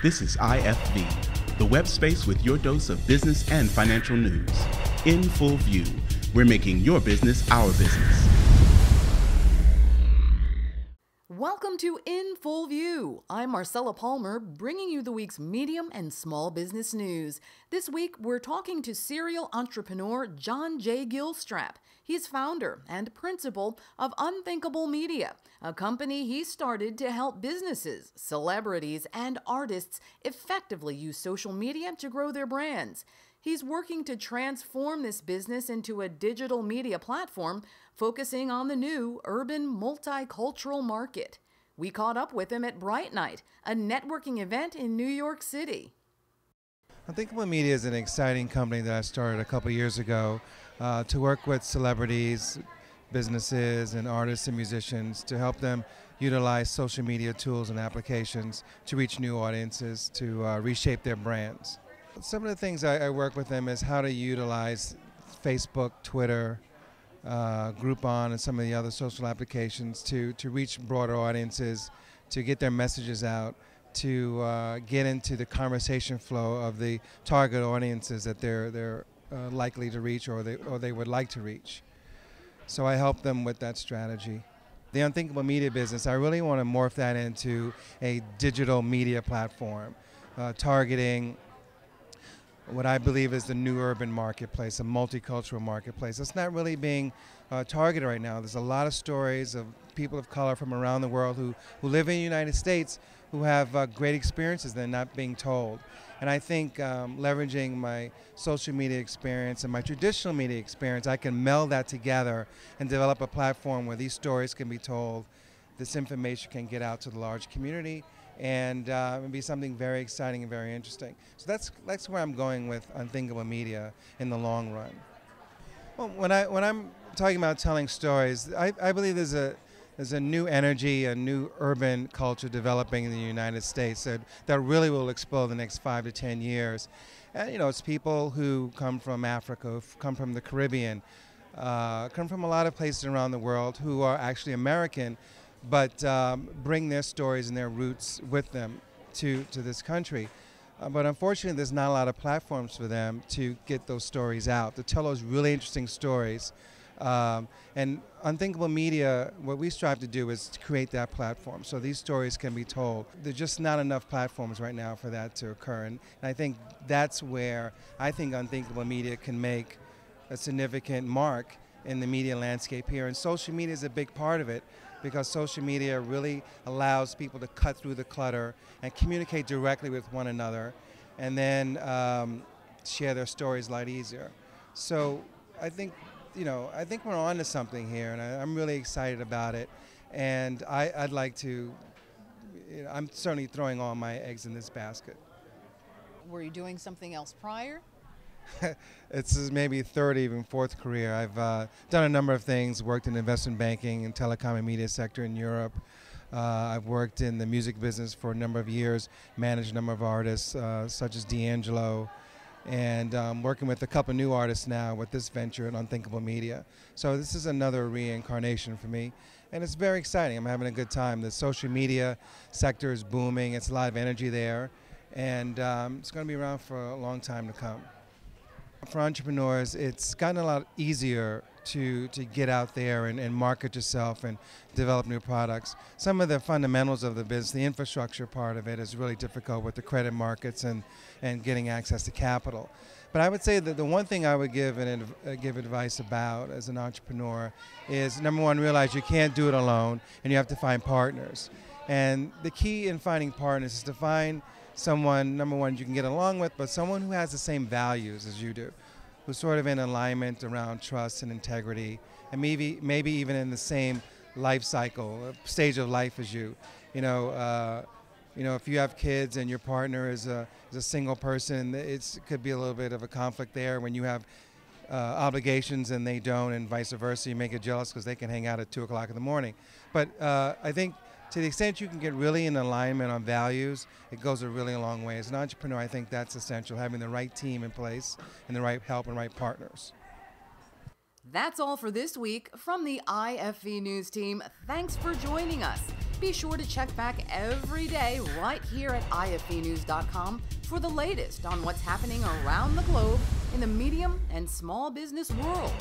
This is IFV, the web space with your dose of business and financial news. In full view, we're making your business our business. Welcome to In Full View. I'm Marcella Palmer, bringing you the week's medium and small business news. This week, we're talking to serial entrepreneur John J Gilstrap. He's founder and principal of Unthinkable Media, a company he started to help businesses, celebrities, and artists effectively use social media to grow their brands. He's working to transform this business into a digital media platform focusing on the new urban multicultural market. We caught up with him at Brightnight, a networking event in New York City. Unthinkable Media is an exciting company that I started a couple years ago to work with celebrities, businesses, and artists and musicians to help them utilize social media tools and applications to reach new audiences, to reshape their brands. Some of the things I work with them is how to utilize Facebook, Twitter, Groupon, and some of the other social applications to reach broader audiences, to get their messages out, to get into the conversation flow of the target audiences that they're likely to reach or they would like to reach. So I help them with that strategy. The Unthinkable Media business, I really want to morph that into a digital media platform, targeting what I believe is the new urban marketplace, a multicultural marketplace. It's not really being targeted right now. There's a lot of stories of people of color from around the world who live in the United States who have great experiences that are not being told. And I think leveraging my social media experience and my traditional media experience, I can meld that together and develop a platform where these stories can be told, this information can get out to the large community, and be something very exciting and very interesting. So that's where I'm going with Unthinkable Media in the long run. Well, when I'm talking about telling stories, I believe there's a new energy, a new urban culture developing in the United States that really will explode the next 5 to 10 years. And it's people who come from Africa, come from the Caribbean, come from a lot of places around the world who are actually American, but bring their stories and their roots with them to this country. But unfortunately, there's not a lot of platforms for them to get those stories out, to tell those really interesting stories. And Unthinkable Media, what we strive to do is to create that platform so these stories can be told. There's just not enough platforms right now for that to occur. And I think that's where I think Unthinkable Media can make a significant mark in the media landscape here. And social media is a big part of it, because social media really allows people to cut through the clutter and communicate directly with one another, and then share their stories a lot easier. So I think we're on to something here, and I'm really excited about it. And I'd like to, I'm certainly throwing all my eggs in this basket. Were you doing something else prior? It's maybe third, even fourth career. I've done a number of things, worked in investment banking and telecom and media sector in Europe. I've worked in the music business for a number of years, managed a number of artists such as D'Angelo, and working with a couple new artists now with this venture at Unthinkable Media. So this is another reincarnation for me, and it's very exciting. I'm having a good time. The social media sector is booming. It's a lot of energy there, and it's going to be around for a long time to come. For entrepreneurs, it's gotten a lot easier to get out there and market yourself and develop new products. Some of the fundamentals of the business, the infrastructure part of it, is really difficult with the credit markets and getting access to capital. But I would say that the one thing I would give advice about as an entrepreneur is, number one, realize you can't do it alone and you have to find partners. And the key in finding partners is to find someone, number one, you can get along with, but someone who has the same values as you do, who's sort of in alignment around trust and integrity, and maybe even in the same life cycle, stage of life as you. If you have kids and your partner is a single person, it could be a little bit of a conflict there when you have obligations and they don't, and vice versa. You may get jealous because they can hang out at 2 o'clock in the morning. But I think to the extent you can get really in alignment on values, it goes a really long way. As an entrepreneur, I think that's essential, having the right team in place and the right help and right partners. That's all for this week from the IFV News team. Thanks for joining us. Be sure to check back every day right here at ifvnews.com for the latest on what's happening around the globe in the medium and small business world.